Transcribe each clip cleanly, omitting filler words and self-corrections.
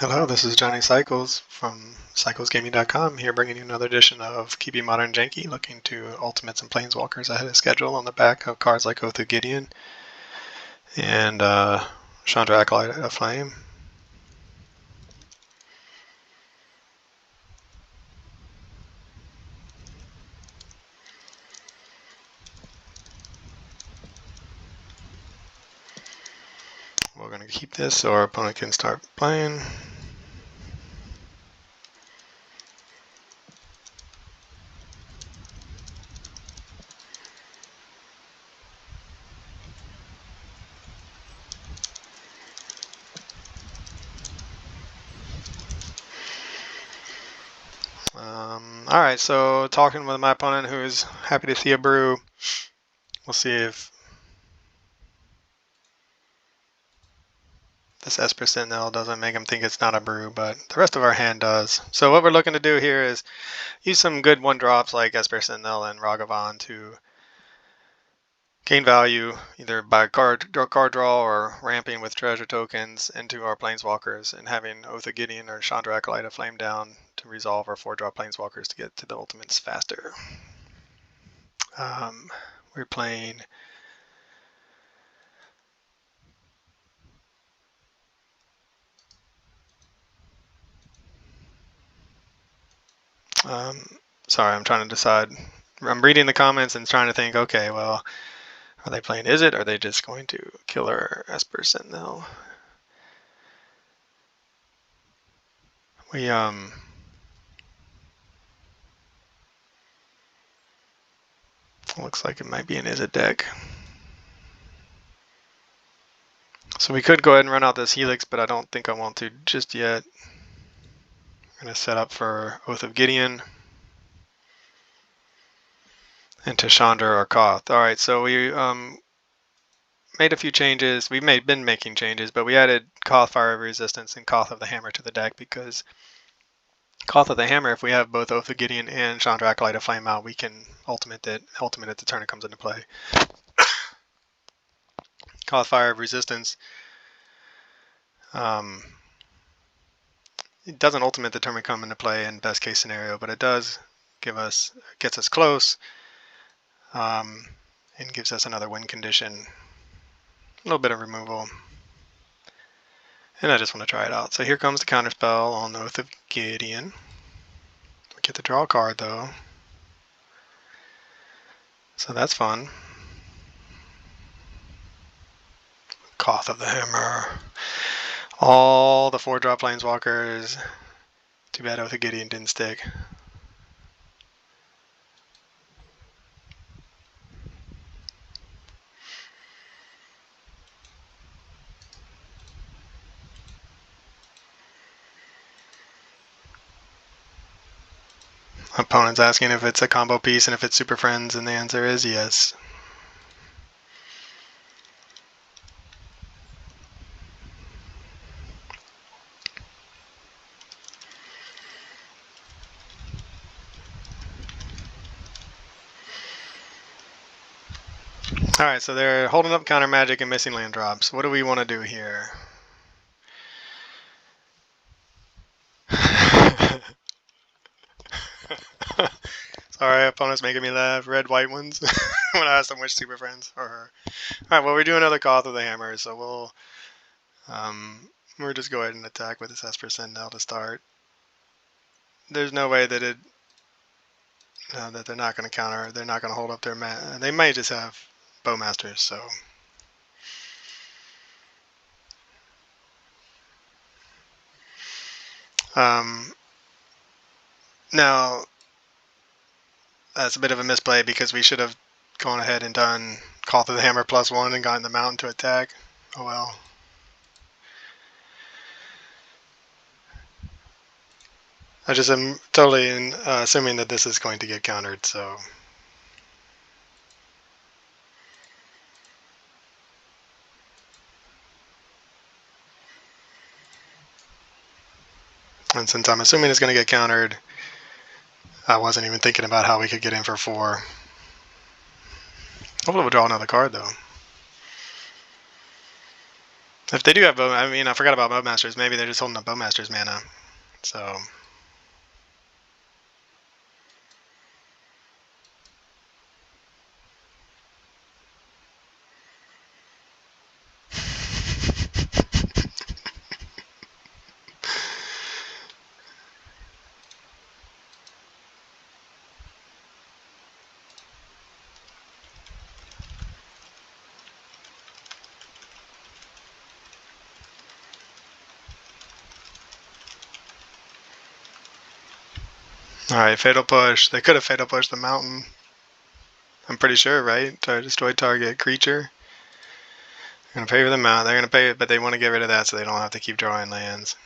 Hello, this is Johnny Cycles from CyclesGaming.com here bringing you another edition of Keeping Modern Janky, looking to Ultimates and Planeswalkers ahead of schedule on the back of cards like Oath of Gideon and Chandra, Acolyte of Flame. We're going to keep this so our opponent can start playing. Alright, so talking with my opponent who's happy to see a brew. We'll see if this Esper Sentinel doesn't make him think it's not a brew, but the rest of our hand does. So what we're looking to do here is use some good one drops like Esper Sentinel and Ragavan to gain value either by card draw or ramping with treasure tokens into our Planeswalkers and having Oath of Gideon or Chandra, Acolyte of Flame down to resolve our 4-drop Planeswalkers to get to the ultimates faster. We're playing sorry, I'm trying to decide. I'm reading the comments and trying to think, okay, well, are they playing Izzet? Or are they just going to kill our Esper Sentinel? We looks like it might be an Izzet deck. So we could go ahead and run out this Helix, but I don't think I want to just yet. I'm going to set up for Oath of Gideon and to Chandra or Koth. Alright, so we made a few changes. We've been making changes, but we added Koth Fire Resistance and Koth of the Hammer to the deck because Koth of the Hammer, if we have both Oath of Gideon and Chandra, Acolyte of Flame out, we can ultimate it the turn it comes into play. Koth Fire Resistance it doesn't ultimate the turn we come into play in best case scenario, but it does gets us close, and gives us another win condition, a little bit of removal, and I just want to try it out. So here comes the counterspell on Oath of Gideon. We get to draw a card though, so that's fun. Koth of the Hammer. All the 4-drop Planeswalkers. Too bad Oath of Gideon didn't stick. Opponent's asking if it's a combo piece and if it's Super Friends, and the answer is yes. Alright, so they're holding up counter magic and missing land drops. What do we want to do here? Sorry, opponent's making me laugh. Red, white ones. When I ask them which Super Friends or her. Alright, well, we're doing another Koth of the Hammer, so we'll just go ahead and attack with this Esper Sentinel to start. There's no way that that they're not going to counter. They're not going to hold up their they might just have Bowmasters, so. Now, that's a bit of a misplay because we should have gone ahead and done Koth of the Hammer +1 and gotten the mountain to attack. Oh well. I just am totally assuming that this is going to get countered, so. And since I'm assuming it's going to get countered, I wasn't even thinking about how we could get in for 4. Hopefully we'll draw another card though. If they do have I mean, I forgot about Bowmasters. Maybe they're just holding up Bowmasters mana. So. Alright, Fatal Push. They could have Fatal Pushed the mountain. I'm pretty sure, right? To destroy target creature. They're going to pay for the mount. They're going to pay it, but they want to get rid of that so they don't have to keep drawing lands.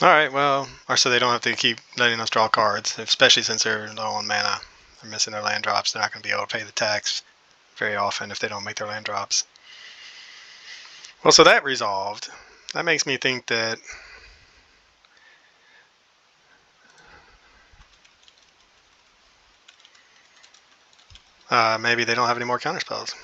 Alright, well, or so they don't have to keep letting us draw cards, especially since they're low on mana. They're missing their land drops. They're not going to be able to pay the tax very often if they don't make their land drops. Well, so that resolved. That makes me think that maybe they don't have any more counterspells.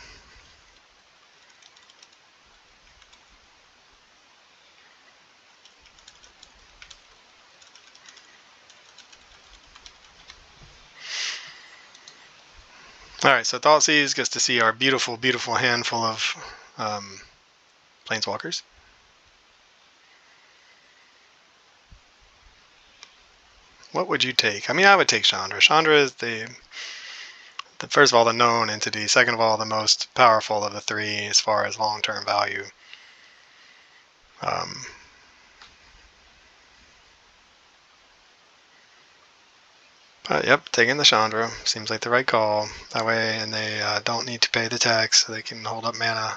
Alright, so Thoughtseize gets to see our beautiful, beautiful handful of Planeswalkers. What would you take? I mean, I would take Chandra. Chandra is the first of all, the known entity. Second of all, the most powerful of the three as far as long-term value. But yep, taking the Chandra seems like the right call. That way, and they don't need to pay the tax, so they can hold up mana.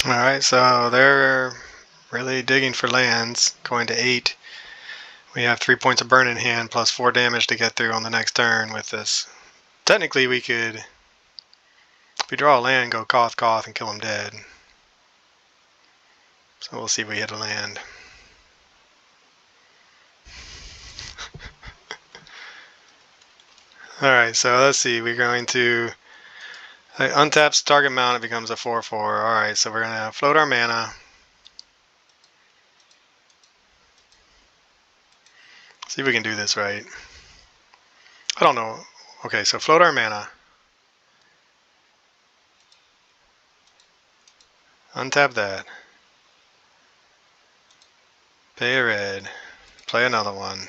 Alright, so they're really digging for lands, going to 8. We have 3 points of burn in hand, plus 4 damage to get through on the next turn with this. Technically, we could, if we draw a land, go Koth, Koth, and kill him dead. So we'll see if we hit a land. Alright, so let's see, we're going to untaps target mount, it becomes a 4/4. Alright, so we're going to float our mana. See if we can do this right. I don't know. Okay, so float our mana. Untap that. Pay a red. Play another one.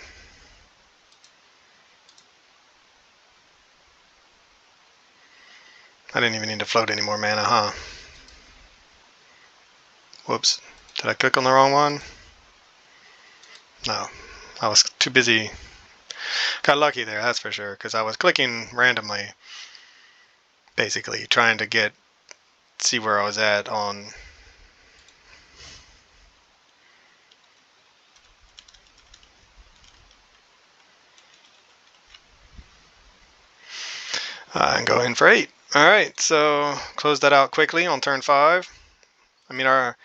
I didn't even need to float any more mana, huh? Whoops. Did I click on the wrong one? No. I was too busy. Got lucky there, that's for sure, because I was clicking randomly, basically, trying to see where I was at on... and go in for 8. Alright, so close that out quickly on turn 5. I mean, our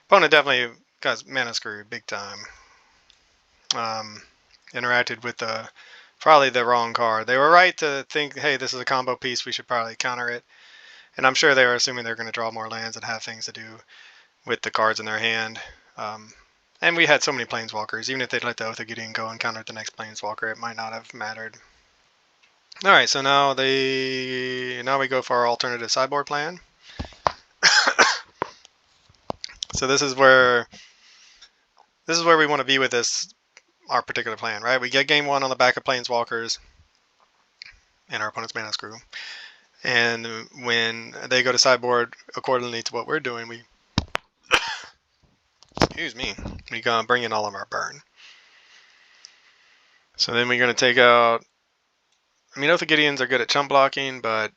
opponent definitely got mana screwed big time. Interacted with probably the wrong card. They were right to think, hey, this is a combo piece, we should probably counter it. And I'm sure they were assuming they're going to draw more lands and have things to do with the cards in their hand. And we had so many Planeswalkers. Even if they'd let the Oath of Gideon go and counter the next Planeswalker, it might not have mattered. Alright, so now we go for our alternative sideboard plan. So this is where we want to be with our particular plan, right? We get game 1 on the back of Planeswalkers and our opponent's mana screw. And when they go to sideboard accordingly to what we're doing, we excuse me, we gonna bring in all of our burn. So then we're gonna take out. I mean, the Gideons are good at chump blocking, but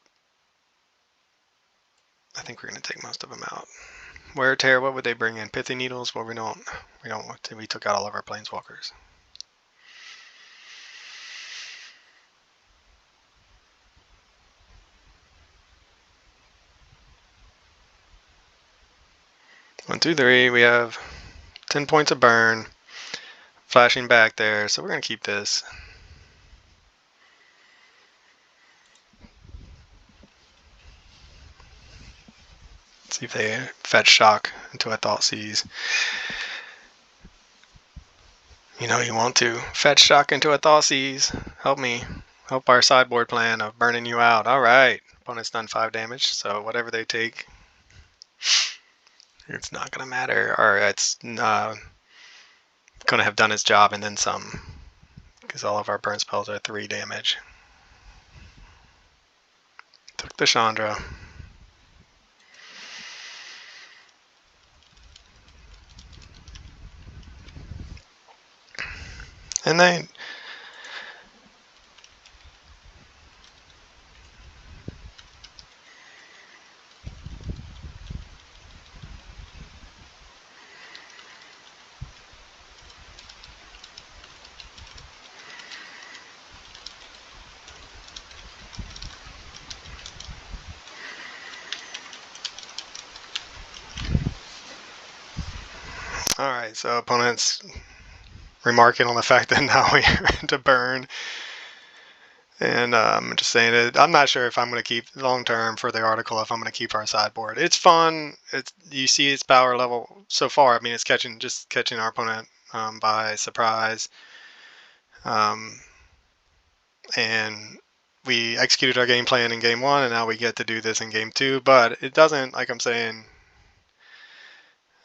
I think we're gonna take most of them out. Wear tear. What would they bring in? Pithy needles. Well, we don't. We took out all of our planeswalkers. One, two, three. We have 10 points of burn. Flashing back there, so we're gonna keep this. See if they fetch shock into a Thoughtseize. You know you want to. Fetch shock into a Thoughtseize. Help me. Help our sideboard plan of burning you out. Alright. Opponent's done 5 damage, so whatever they take, it's not going to matter. Or it's going to have done its job and then some. Because all of our burn spells are 3 damage. Took the Chandra. And they... Alright, so opponents remarking on the fact that now we are to burn. And I'm just saying that I'm not sure if I'm going to keep long term for the article, if I'm going to keep our sideboard. It's fun. You see its power level so far. I mean, it's just catching our opponent by surprise. And we executed our game plan in game 1, and now we get to do this in game 2. But it doesn't, like I'm saying,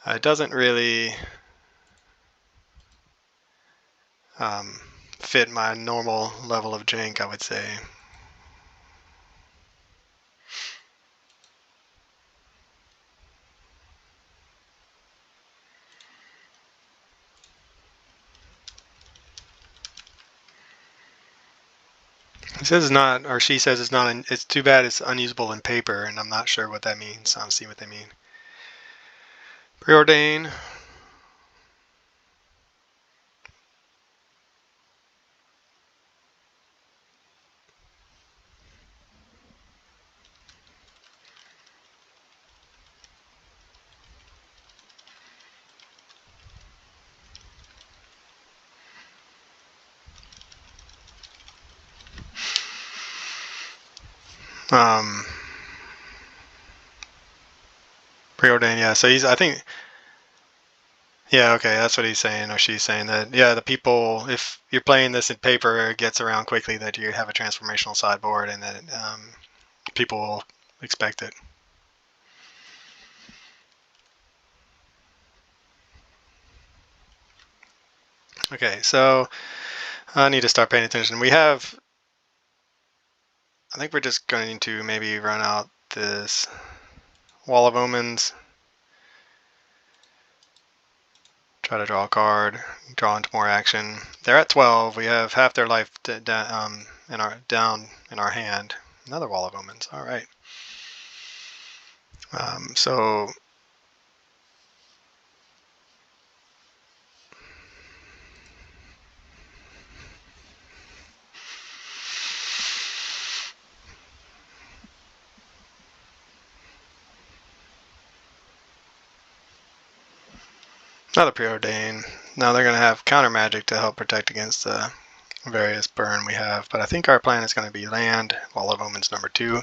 it doesn't really fit my normal level of jank, I would say. He says it's not, or she says it's not. It's too bad it's unusable in paper, and I'm not sure what that means. So I'll see what they mean. Preordain. Preordain, yeah. So I think, yeah, okay, that's what he's saying, or she's saying that, yeah, the people, if you're playing this in paper, it gets around quickly that you have a transformational sideboard, and that people will expect it. Okay, so I need to start paying attention. I think we're just going to maybe run out this Wall of Omens. Try to draw a card, draw into more action. They're at 12. We have half their life down in our hand. Another Wall of Omens. All right. So another Preordain. Now they're going to have counter magic to help protect against the various burn we have. But I think our plan is going to be land, Wall of Omens number 2.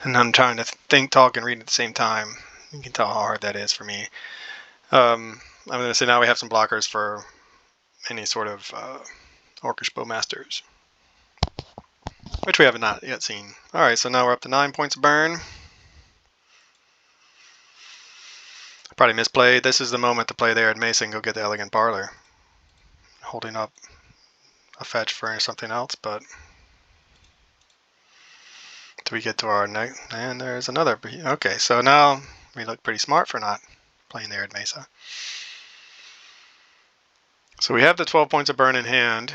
And I'm trying to think, talk, and read at the same time. You can tell how hard that is for me. I'm going to say now we have some blockers for any sort of Orcish Bowmasters, which we have not yet seen. Alright, so now we're up to 9 points of burn. Probably misplayed. This is the moment to play there at Mason, go get the Elegant Parlor. Holding up a fetch for something else, but Do we get to our next? And there's another. Okay, so now we look pretty smart for not playing the Arid Mesa. So we have the 12 points of burn in hand.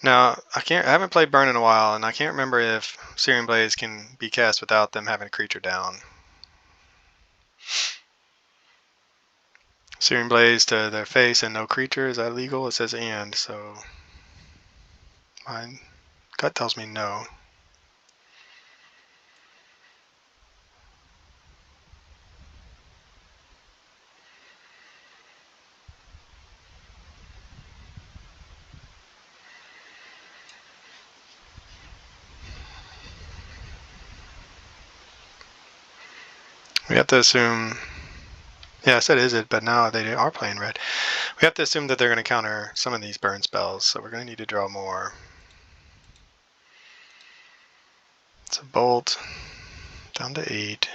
Now, I haven't played burn in a while, and I can't remember if Searing Blaze can be cast without them having a creature down. Searing Blaze to their face and no creature, is that legal? It says and, so my gut tells me no. We have to assume, yeah, I said is it, but now they are playing red. We have to assume that they're going to counter some of these burn spells, so we're going to need to draw more. It's a bolt, down to 8.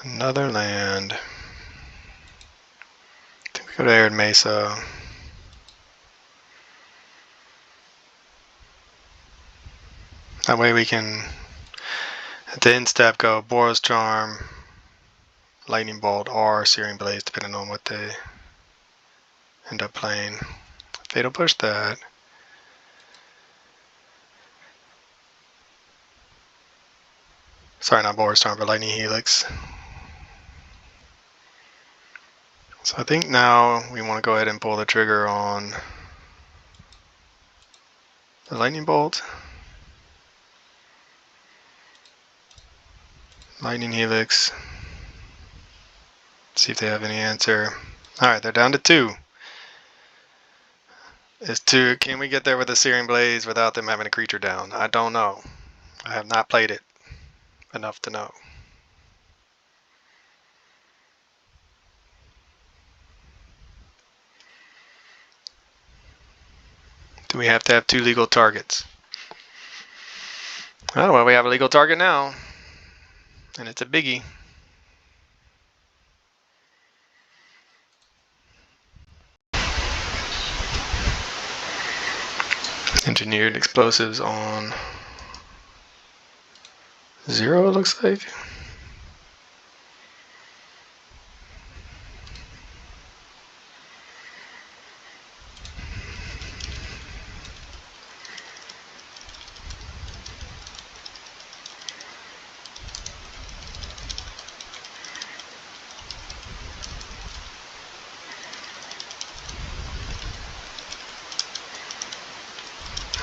Another land. I think we go to Arid Mesa. That way we can, at the end step, go Boros Charm, Lightning Bolt, or Searing Blaze, depending on what they end up playing. Fatal Push that. Sorry, not Boros Charm, but Lightning Helix. So I think now we want to go ahead and pull the trigger on the Lightning Bolt. Lightning Helix. See if they have any answer. Alright, they're down to 2. Can we get there with a Searing Blaze without them having a creature down? I don't know. I have not played it enough to know. Do we have to have 2 legal targets? Oh, well, we have a legal target now. And it's a biggie. Engineered explosives on 0, it looks like.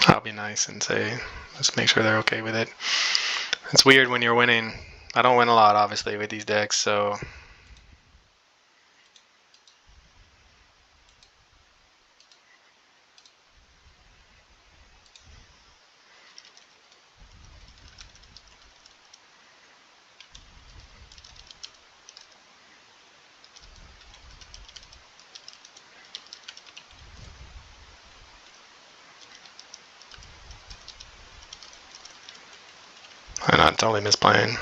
I'll be nice and say, let's make sure they're okay with it. It's weird when you're winning. I don't win a lot, obviously, with these decks, so... I'm not totally misplaying.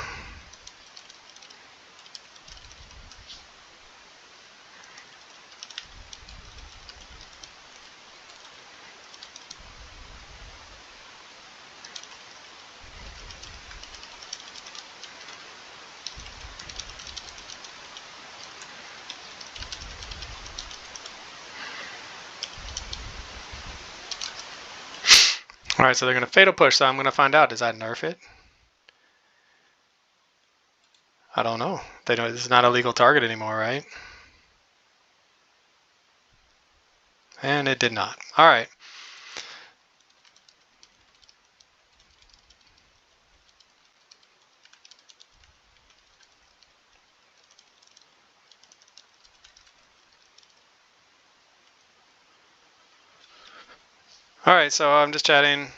Alright, so they're going to Fatal Push, so I'm going to find out. Does that nerf it? I don't know. They don't. It's not a legal target anymore, right? And it did not. Alright. Alright, so I'm just chatting.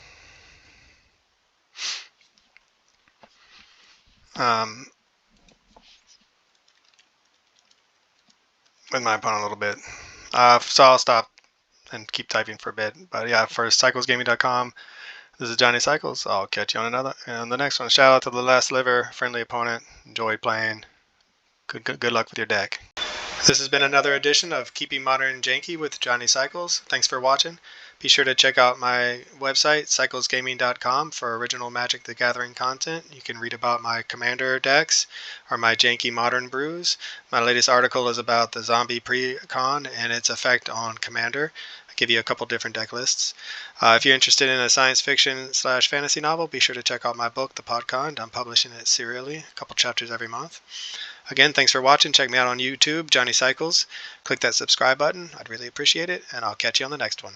With my opponent a little bit. So I'll stop and keep typing for a bit. But yeah, for cyclesgaming.com, this is Johnny Cycles. I'll catch you on the next one. Shout out to the last liver, friendly opponent. Enjoyed playing. Good luck with your deck. This has been another edition of Keeping Modern Janky with Johnny Cycles. Thanks for watching. Be sure to check out my website, cyclesgaming.com, for original Magic the Gathering content. You can read about my Commander decks or my janky modern brews. My latest article is about the zombie pre-con and its effect on Commander. I give you a couple different deck lists. If you're interested in a science fiction / fantasy novel, be sure to check out my book, The Podkind. I'm publishing it serially, a couple chapters every month. Again, thanks for watching. Check me out on YouTube, Johnny Cycles. Click that subscribe button. I'd really appreciate it, and I'll catch you on the next one.